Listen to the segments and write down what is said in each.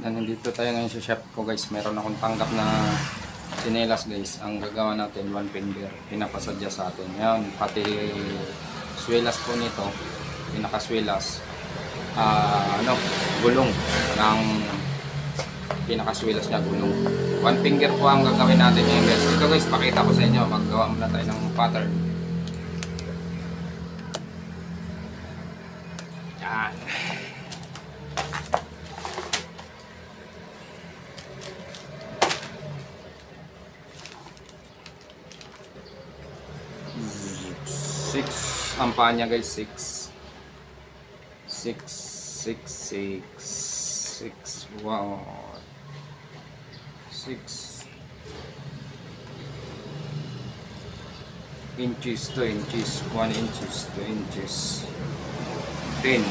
Nandito tayo ngayon sa shop ko guys. Meron akong tanggap na sinelas guys. Ang gagawa natin, one finger. Pinapasadya sa atin. Yan, pati swelas po nito. Pinakaswelas. Gulong. Ng pinakaswelas niya, gulong. One finger po ang gagawin natin ngayon guys. Ito guys, pakita ko sa inyo. Maggawa muna tayo ng pattern. Yan. Six ang paa niya guys, 6 wow, 6 inches, 2 inches, 1 inches, 2 inches, 10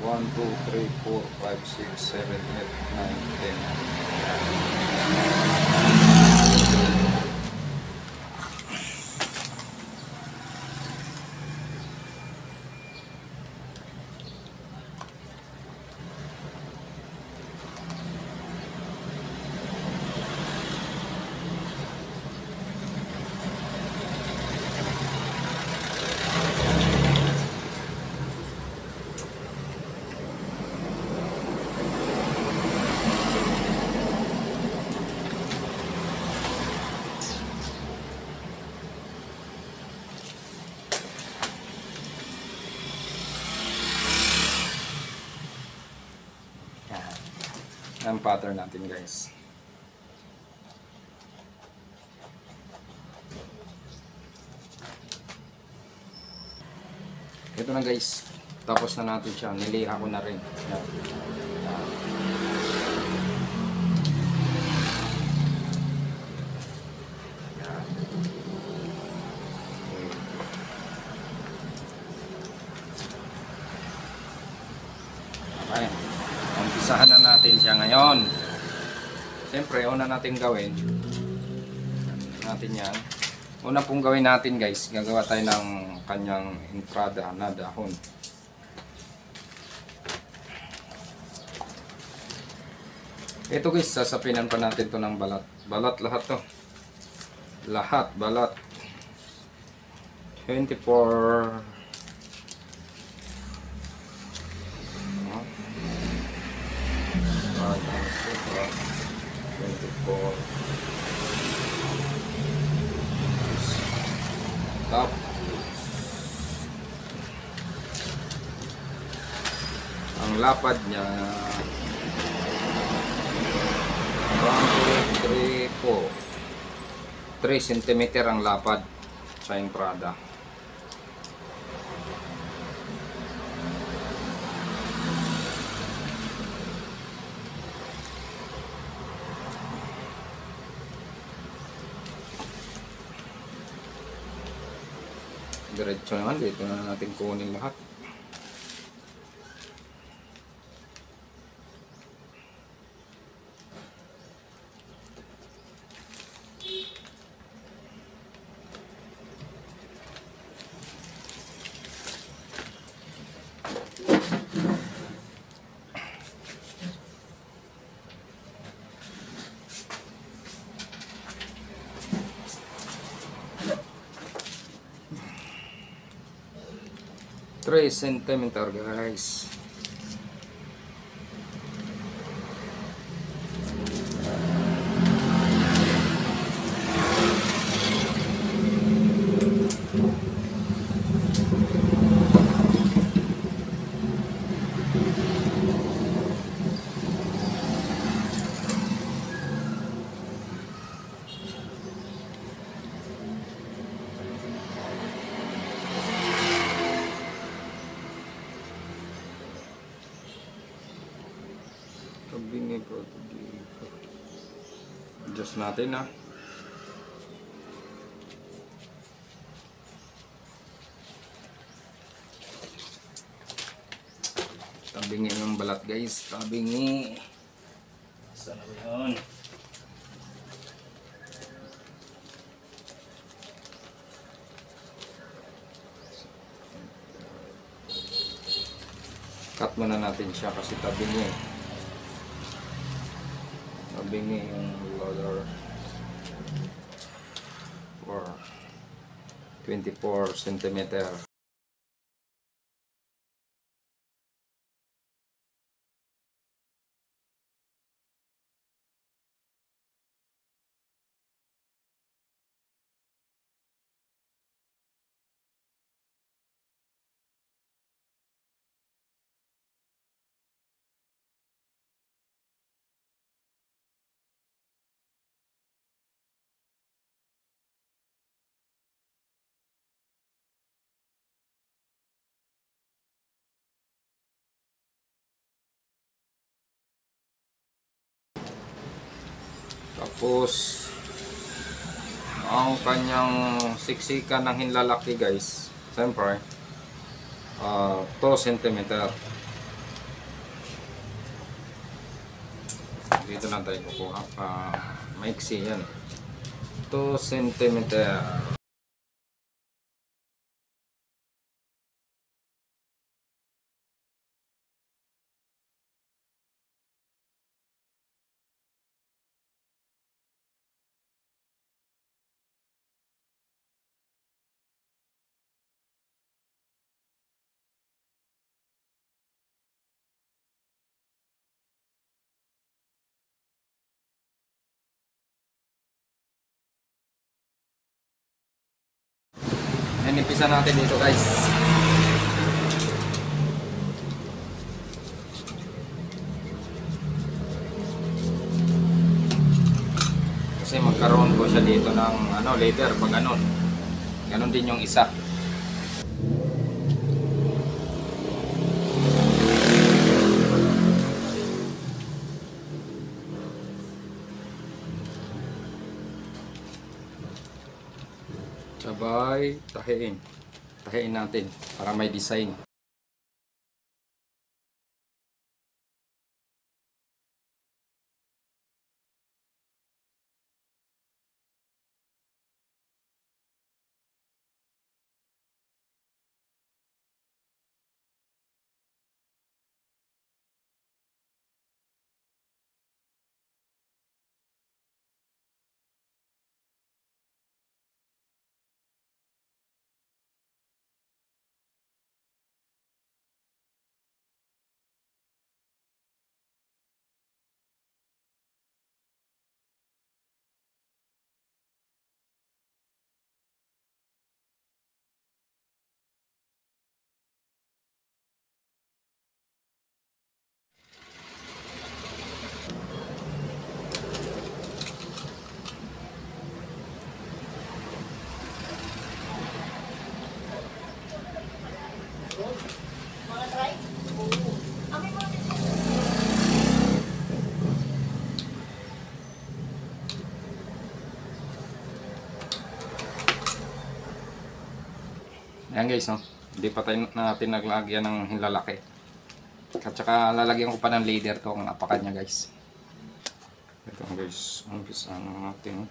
1, 2, 3, 4, 5, 6, 7, 8, 9, 10. Ang pattern natin guys. Ito na guys. Tapos na natin siya. Niliha ko na rin. Yan. Yan. Yan. Okay. Umpisahan na natin siya ngayon. Siyempre, una natin gawin natin yan. Una pong gawin natin guys, gagawa tayo ng kanyang entrada na dahon. Ito guys, sasapinan pa natin to ng balat. Balat lahat to. Lahat, balat. 24 tapos ang lapad niya 1, 2, 3, 4 3 cm ang lapad sa entrada. Diretso naman, dito na natin kunin lahat. Three centimeter guys. Adjust natin na. Tabingi ng balat guys. Tabingi. Saan ba yun? Cut muna natin siya kasi tabingi. bingi yung loader for 24 centimeter. Tapos ang kanyang siksikan ng hinlalaki guys, siyempre 2 centimeter. Dito lang tayo kukuha, maiksi yan, 2 centimeter. Inipisa natin dito guys. Kasi magkaroon ko siya dito ng leather pag ganon. Ganon din yung isa. Sabay tahiin natin para may design. Ayan guys, no? Hindi pa tayo natin naglagyan ng hinlalaki. At saka lalagyan ko pa ng leader to ang apakan niya guys. Ito guys, umpisa natin.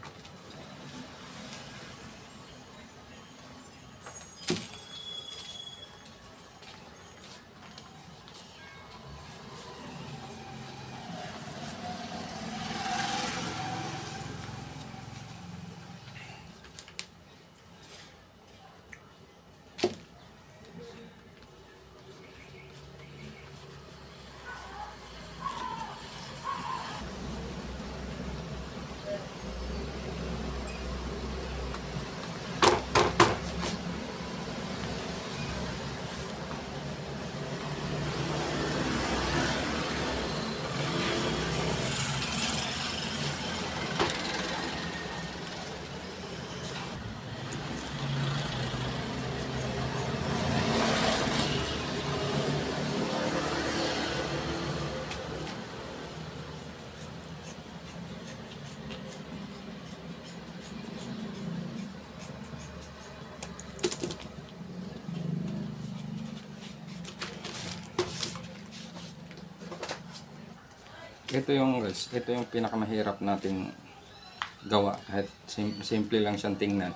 Ito yung guys, ito yung pinakamahirap natin gawa. Kahit simple lang siyang tingnan.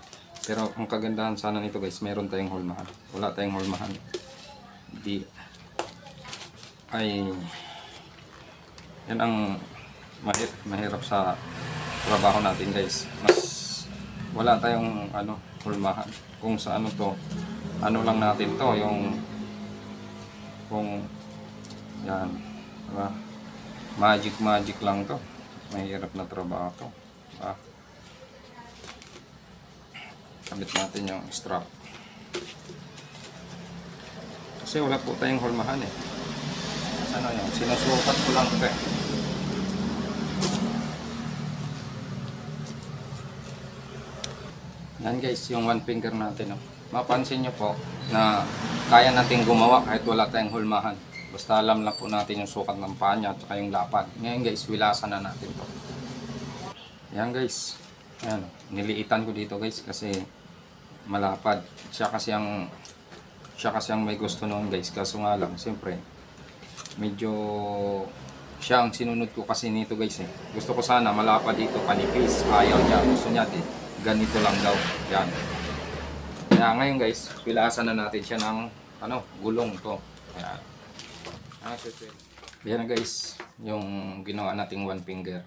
Pero ang kagandahan sana nito guys, meron tayong hulmahan. Wala tayong hulmahan. Di ay yan ang mahirap sa trabaho natin guys. Mas wala tayong hulmahan. Kung sa to, lang natin to, kung yan, diba? Magic lang to. Mahirap na trabaho to. Diba? Kabit natin yung strap. Kasi wala po tayong hulmahan eh. Ano yun? Sinusukat ko lang ito eh. Yan guys, yung one finger natin. Mapansin nyo po na kaya natin gumawa kahit wala tayong hulmahan. Basta alam lang po natin yung sukat ng paa niya at saka yung lapad. Ngayon guys, wilasan na natin to. Yan guys. Ayan, niliitan ko dito guys kasi malapad. Siya kasi ang may gusto noon guys. Kaso nga lang, siyempre, medyo siya ang sinunod ko kasi nito guys eh. Gusto ko sana malapad dito, panipis. Ayaw niya, gusto niya ganito lang daw. Yan. Kaya ngayon guys, pilasan na natin siya ng gulong to. Ayan. Yan guys, yung ginawa nating one finger.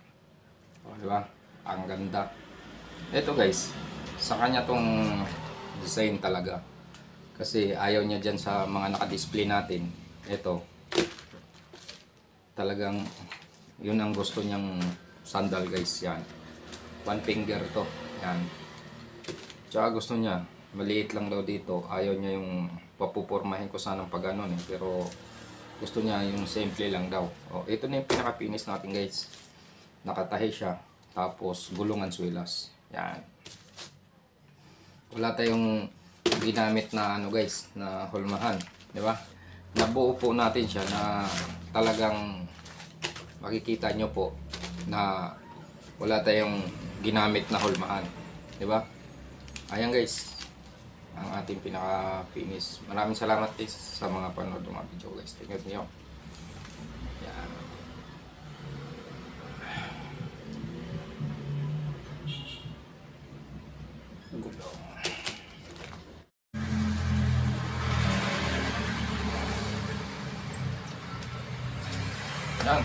O, diba? Ang ganda. Ito guys, sa kanya tong design talaga. Kasi ayaw niya dyan sa mga naka-display natin. Ito. Talagang yun ang gusto niyang sandal guys. Yan. One finger to. Yan. Tsaka gusto niya, maliit lang daw dito. Ayaw niya yung papupurmahin ko sanang pag eh. Pero gusto niya yung simple lang daw. O, ito na yung pinaka-finish natin guys. Nakatahi siya. Tapos gulungan swilas. Yan. Wala tayong ginamit na guys, na hulmahan. Di ba? Nabuo po natin siya na talagang makikita nyo po na wala tayong ginamit na hulmahan. Diba? Ayan guys, ang ating pinaka-finish. Maraming salamat guys sa mga panood ng mga video guys. Tingnan nyo. Yan. Gulong. Yan.